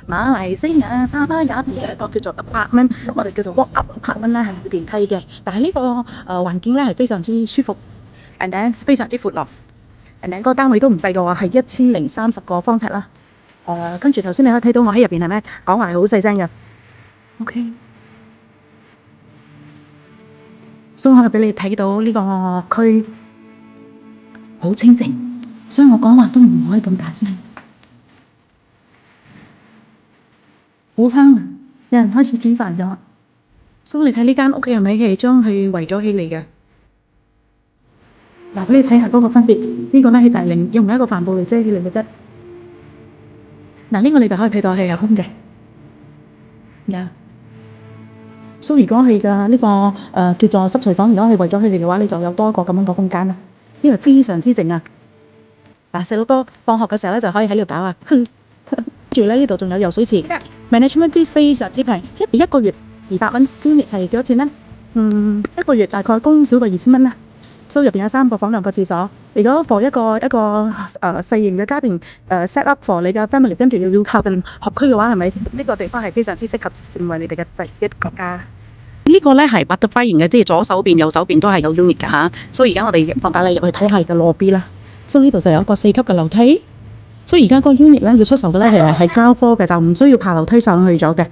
馬來西亞沙巴有一邊有一個叫做 apartment，我哋叫做 walk up apartment 咧，係冇電梯嘅，但係呢個環境咧係非常之舒服 ，and then 非常之闊落，and then 嗰個單位都唔細嘅喎，係1030個方尺啦。跟住頭先你可以睇到我喺入邊係咩？講話係好細聲嘅。OK， 所以可以俾你睇到呢個區好清靜，所以我講話都唔可以咁大聲。好香啊！有人開始煮飯咗。所以你睇呢間屋企係咪係將佢圍咗起嚟嘅？嗱，俾你睇下嗰個分別。呢個咧佢就係用一個帆布嚟遮起嚟嘅啫。嗱，呢個你就可以睇到係有空嘅。所以如果係嘅呢個叫做濕廚房，如果係圍咗起嚟嘅話，你就有多一個咁樣嘅空間啦。呢個非常之靜啊！嗱，細佬哥放學嘅時候咧就可以喺呢度搞啊。跟住咧呢度仲有游水池。Management fee 非常之平，一個月200蚊，unit 係幾多錢咧？一個月大概供少過2000蚊啦。所以入邊有3個房2個廁所。如果 for 一個細型嘅家庭set up for 你嘅 family， 跟住要靠近學區嘅話，係咪呢個地方係非常之適合成為你哋嘅第一個家？呢個咧係 butterfly 型嘅，即係左手邊、右手邊都係有 unit 㗎嚇。所以而家我哋放帶你入去睇下嘅 lobby 啦。所以呢度就有一個4級嘅樓梯。所以而家嗰個 unit 咧要出售嘅咧係交科嘅，就唔需要爬樓梯上去咗嘅。